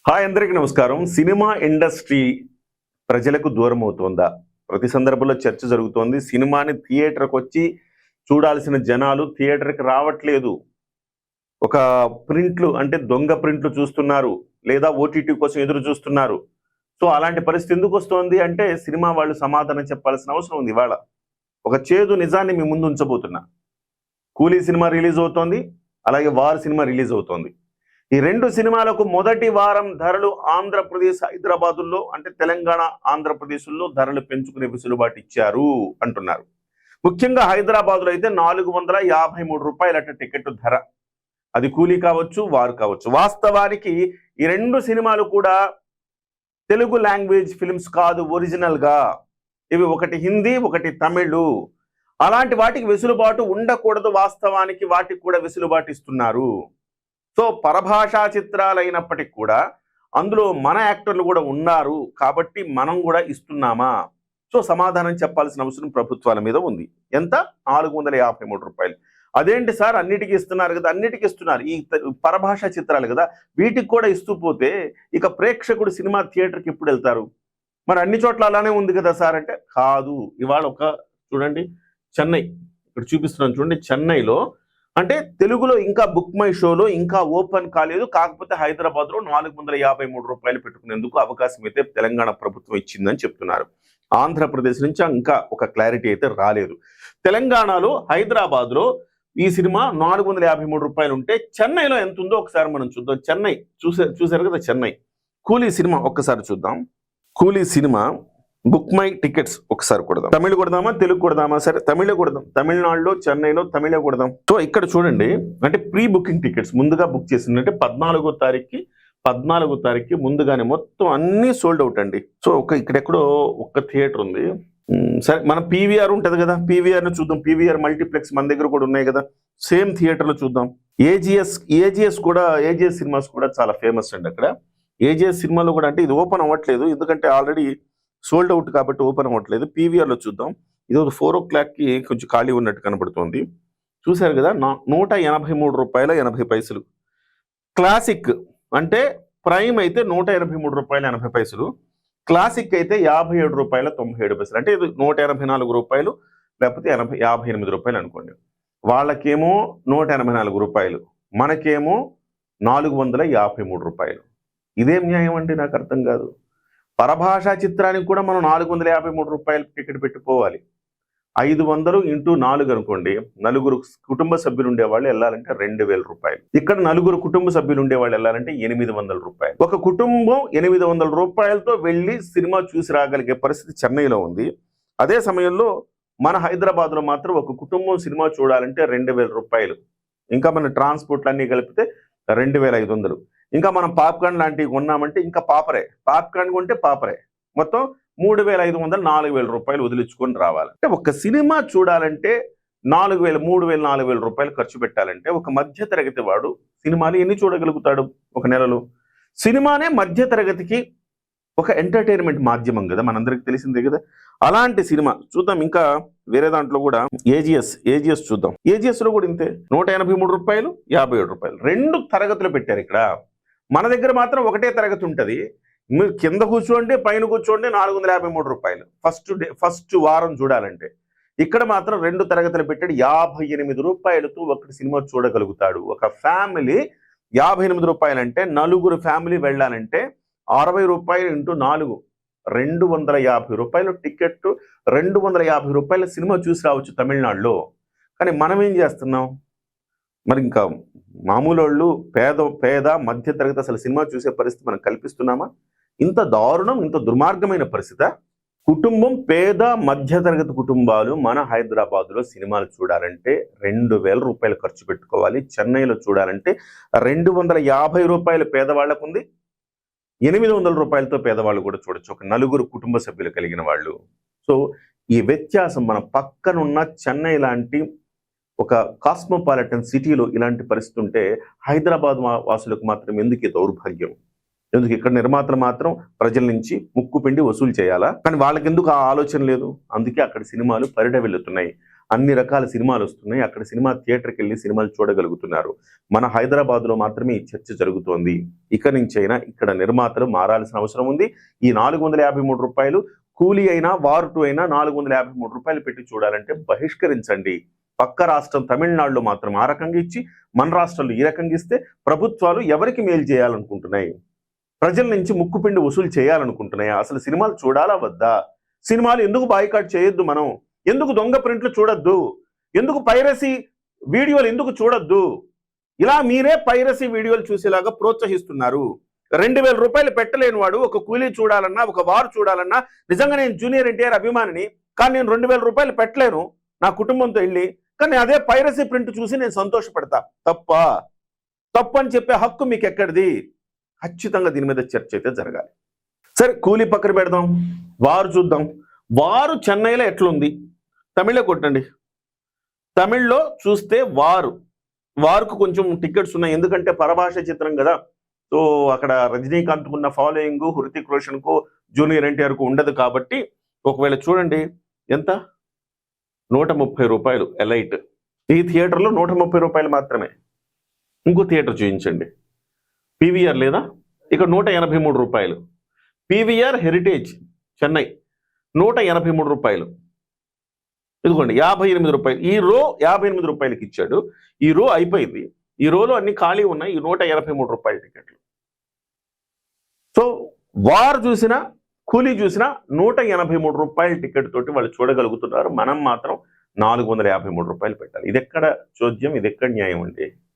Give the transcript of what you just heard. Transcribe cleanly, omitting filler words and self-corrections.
Hi అందరికీ నమస్కారం. Cinema industry ప్రజలకు దూరం అవుతోందా? ప్రతి సందర్భంలో చర్చ జరుగుతోంది. సినిమాని థియేటర్‌కి వచ్చి చూడాల్సిన జనాలు థియేటర్‌కి రావట్లేదు. ఒక ప్రింట్లు అంటే దొంగ ప్రింట్లు చూస్తున్నారు. లేదా ఓటీటీ కోసం ఎదురు చూస్తున్నారు. సో అలాంటి పరిస్థితి ఎందుకు వస్తోంది అంటే సినిమా వాళ్ళు సమాధానం చెప్పాల్సిన అవసరం ఉంది ఇవాళ. ఒక చేదు నిజాన్ని మీ ముందు ఉంచబోతున్నా. 'కూలీ' సినిమా రిలీజ్ అవుతోంది. అలాగే 'వార్' సినిమా రిలీజ్ అవుతోంది. ఈ రెండు సినిమాలకు మొదటి వారం ధరలు ఆంధ్రప్రదేశ్, హైదరాబాదుల్లో అంటే తెలంగాణ, ఆంధ్రప్రదేశ్లో ధరలు పెంచుకునే వెసులుబాటు ఇచ్చారు అంటున్నారు. ముఖ్యంగా హైదరాబాద్లో అయితే ₹453 టికెట్ ధర. అది 'కూలీ' కావచ్చు, 'వార్' కావచ్చు. వాస్తవానికి ఈ రెండు సినిమాలు కూడా తెలుగు లాంగ్వేజ్ ఫిల్మ్స్ కాదు ఒరిజినల్గా. ఇవి ఒకటి హిందీ, ఒకటి తమిళ్. అలాంటి వాటికి వెసులుబాటు ఉండకూడదు. వాస్తవానికి వాటికి కూడా వెసులుబాటు ఇస్తున్నారు. సో పరభాషా చిత్రాలైనప్పటికీ కూడా అందులో మన యాక్టర్లు కూడా ఉన్నారు కాబట్టి మనం కూడా ఇస్తున్నామా? సో సమాధానం చెప్పాల్సిన అవసరం ప్రభుత్వాల మీద ఉంది. ఎంత? ₹453. అదేంటి సార్ అన్నిటికీ ఇస్తున్నారు కదా? అన్నిటికీ ఇస్తున్నారు. ఈ పరభాషా చిత్రాలు కదా, వీటికి కూడా ఇస్తూ పోతే ఇక ప్రేక్షకుడు సినిమా థియేటర్కి ఎప్పుడు వెళ్తారు? మరి అన్ని చోట్ల అలానే ఉంది కదా సార్ అంటే కాదు. ఇవాళ ఒక చూడండి, చెన్నై ఇక్కడ చూపిస్తున్నాను చూడండి. చెన్నైలో అంటే తెలుగులో ఇంకా బుక్ మై షోలో ఇంకా ఓపెన్ కాలేదు. కాకపోతే హైదరాబాద్లో ₹453 పెట్టుకునేందుకు అవకాశం అయితే తెలంగాణ ప్రభుత్వం ఇచ్చిందని చెప్తున్నారు. ఆంధ్రప్రదేశ్ నుంచి ఇంకా ఒక క్లారిటీ అయితే రాలేదు. తెలంగాణలో, హైదరాబాద్లో ఈ సినిమా ₹453 ఉంటే చెన్నైలో ఎంత ఉందో ఒకసారి మనం చూద్దాం. చెన్నై చూసారు కదా, చెన్నై 'కూలీ' సినిమా ఒక్కసారి చూద్దాం. 'కూలీ' సినిమా బుక్ మై టికెట్స్ ఒకసారి కొడదాం. తమిళ కొడదామా, తెలుగు కొడదామా? సరే తమిళ కొడదాం. తమిళనాడులో, చెన్నైలో తమిళ కొడదాం. సో ఇక్కడ చూడండి, అంటే ప్రీ బుకింగ్ టికెట్స్ ముందుగా బుక్ చేసిందంటే 14వ తారీఖుకి ముందుగానే మొత్తం అన్ని సోల్డ్ అవుట్ అండి. సో ఇక్కడెక్కడో ఒక్క థియేటర్ ఉంది. సరే మన పీవీఆర్ ఉంటుంది కదా, పీవీఆర్ని చూద్దాం. పీవీఆర్ మల్టీప్లెక్స్ మన దగ్గర కూడా ఉన్నాయి కదా, సేమ్ థియేటర్లో చూద్దాం. ఏజిఎస్ సినిమాస్ కూడా చాలా ఫేమస్ అండి అక్కడ. ఏజిఎస్ సినిమాలో కూడా అంటే ఇది ఓపెన్ అవ్వట్లేదు ఎందుకంటే ఆల్రెడీ సోల్డ్ అవుట్ కాబట్టి ఓపెన్ అవ్వట్లేదు. పీవీఆర్లో చూద్దాం. ఇది 4 o'clockకి కొంచెం ఖాళీ ఉన్నట్టు కనబడుతుంది. చూశారు కదా, ₹183.80. క్లాసిక్ అంటే ప్రైమ్ అయితే ₹183.80. క్లాసిక్ అయితే ₹57.97. అంటే ఇది ₹184 లేకపోతే ₹58 అనుకోండి. వాళ్ళకేమో ₹184, మనకేమో ₹453. ఇదేం న్యాయం అంటే నాకు అర్థం కాదు. పరభాషా చిత్రానికి కూడా మనం ₹453 టికెట్ పెట్టుకోవాలి. 500 × 4 అనుకోండి. నలుగురు కుటుంబ సభ్యులు ఉండేవాళ్ళు వెళ్ళాలంటే ₹2000. ఇక్కడ నలుగురు కుటుంబ సభ్యులు ఉండేవాళ్ళు వెళ్ళాలంటే ₹800. ఒక కుటుంబం ₹800తో వెళ్ళి సినిమా చూసి రాగలిగే పరిస్థితి చెన్నైలో ఉంది. అదే సమయంలో మన హైదరాబాద్లో మాత్రం ఒక కుటుంబం సినిమా చూడాలంటే ₹2000. ఇంకా మన ట్రాన్స్పోర్ట్లు అన్నీ కలిపితే 2500. ఇంకా మనం పాప్కార్న్ లాంటివి కొన్నామంటే ఇంకా పాప్కార్న్ కొంటే పాపరే. మొత్తం ₹3500, ₹4000 వదిలించుకొని రావాలి. అంటే ఒక సినిమా చూడాలంటే ₹4000 ఖర్చు పెట్టాలంటే ఒక మధ్య తరగతి వాడు సినిమాలు ఎన్ని చూడగలుగుతాడు ఒక నెలలో? సినిమానే మధ్య తరగతికి ఒక ఎంటర్టైన్మెంట్ మాధ్యమం కదా, మనందరికి తెలిసిందే కదా. అలాంటి సినిమా చూద్దాం. ఇంకా వేరే దాంట్లో కూడా ఏజిఎస్ చూద్దాం. ఏజిఎస్లో కూడా ఇంతే, ₹183, ₹57. 2 తరగతులు పెట్టారు ఇక్కడ. మన దగ్గర మాత్రం ఒకటే తరగతి ఉంటుంది. మీరు కింద కూర్చోండి, పైన కూర్చోండి, ₹453 ఫస్ట్ వారం చూడాలంటే. ఇక్కడ మాత్రం 2 తరగతులు పెట్టాడు. ₹58తో ఒకటి సినిమా చూడగలుగుతాడు. ఒక ఫ్యామిలీ ₹58 అంటే నలుగురు ఫ్యామిలీ వెళ్ళాలంటే ₹60 × 4 ₹250 టికెట్. ₹250 సినిమా చూసి రావచ్చు తమిళనాడులో. కానీ మనం ఏం చేస్తున్నాం? మరి ఇంకా మామూలు వాళ్ళు, పేద మధ్య తరగతి అసలు సినిమా చూసే పరిస్థితి మనం కల్పిస్తున్నామా? ఇంత దారుణం, ఇంత దుర్మార్గమైన పరిస్థితి. కుటుంబం, పేద మధ్య తరగతి కుటుంబాలు మన హైదరాబాద్లో సినిమాలు చూడాలంటే ₹2000 ఖర్చు పెట్టుకోవాలి. చెన్నైలో చూడాలంటే ₹250 పేదవాళ్లకు ఉంది. ₹800తో పేదవాళ్ళు కూడా చూడొచ్చు, ఒక నలుగురు కుటుంబ సభ్యులు కలిగిన వాళ్ళు. సో ఈ వ్యత్యాసం మన పక్కనున్న చెన్నై లాంటి ఒక కాస్మోపాలిటన్ సిటీలో ఇలాంటి పరిస్థితి ఉంటే హైదరాబాద్ వాసులకు మాత్రం ఎందుకు ఈ దౌర్భాగ్యం? ఎందుకు ఇక్కడ నిర్మాతలు మాత్రం ప్రజల నుంచి ముక్కు పిండి వసూలు చేయాలా? కానీ వాళ్ళకి ఎందుకు ఆ ఆలోచన లేదు? అందుకే అక్కడ సినిమాలు పరిడవిల్లుతున్నాయి. అన్ని రకాల సినిమాలు వస్తున్నాయి. అక్కడ సినిమా థియేటర్కి వెళ్ళి సినిమాలు చూడగలుగుతున్నారు. మన హైదరాబాద్లో మాత్రమే ఈ చర్చ జరుగుతోంది. ఇక నుంచైనా ఇక్కడ నిర్మాతలు మారాల్సిన అవసరం ఉంది. ఈ 453 రూపాయలు కూలీ అయినా వార్ 2 అయినా 453 రూపాయలు పెట్టి చూడాలంటే బహిష్కరించండి. పక్క రాష్ట్రం తమిళనాడులో మాత్రం ఆ రకంగా ఇచ్చి మన రాష్ట్రంలో ఈ రకంగా ఇస్తే ప్రభుత్వాలు ఎవరికి మేలు చేయాలనుకుంటున్నాయి? ప్రజల నుంచి ముక్కుపిండి వసూలు చేయాలనుకుంటున్నాయా? అసలు సినిమాలు చూడాలా వద్దా? సినిమాలు ఎందుకు బాయ్కాట్ చేయొద్దు? మనం ఎందుకు దొంగ ప్రింట్లు చూడొద్దు? ఎందుకు పైరసీ వీడియోలు ఎందుకు చూడొద్దు? ఇలా మీరే పైరసీ వీడియోలు చూసేలాగా ప్రోత్సహిస్తున్నారు. 2000 రూపాయలు పెట్టలేని వాడు ఒక కూలీ చూడాలన్నా, ఒక వారు చూడాలన్నా, నిజంగా నేను జూనియర్ ఎన్టీఆర్ అభిమానిని, కానీ నేను 2000 రూపాయలు పెట్టలేను నా కుటుంబంతో వెళ్ళి, కానీ అదే పైరసీ ప్రింట్ చూసి నేను సంతోషపడతా. తప్పు అని చెప్పే హక్కు మీకు ఎక్కడిది? ఖచ్చితంగా దీని మీద చర్చ అయితే జరగాలి. సరే, కూలీ పక్కన పెడదాం, వారు చూద్దాం. వారు చెన్నైలో ఎట్లుంది? తమిళ్లో కొట్టండి. తమిళ్లో చూస్తే వారుకు కొంచెం టికెట్స్ ఉన్నాయి, ఎందుకంటే పరభాష చిత్రం కదా. సో అక్కడ రజనీకాంత్ ఉన్న ఫాలోయింగ్ హృతిక్ రోషన్ కు జూనియర్ ఎన్టీఆర్ కు ఉండదు కాబట్టి ఒకవేళ చూడండి ఎంత, 130 రూపాయలు ఎలైట్. ఈ థియేటర్లో 130 రూపాయలు మాత్రమే. ఇంకో థియేటర్ చూపించండి, పీవీఆర్ లేదా, ఇక్కడ 183 రూపాయలు. పీవీఆర్ హెరిటేజ్ చెన్నై 183 రూపాయలు. ఇదిగోండి 58 రూపాయలు. ఈ రో 58 రూపాయలకి ఇచ్చాడు. ఈ రో అయిపోయింది. ఈ రోలో అన్ని ఖాళీ ఉన్నాయి. ఈ 183 రూపాయల టికెట్లు. సో వారు చూసినా కూలీ చూసినా 183 రూపాయల టికెట్ తోటి వాళ్ళు చూడగలుగుతున్నారు. మనం మాత్రం 453 రూపాయలు పెట్టాలి. ఇది ఎక్కడ చోద్యం? ఇది ఎక్కడ న్యాయం అండి?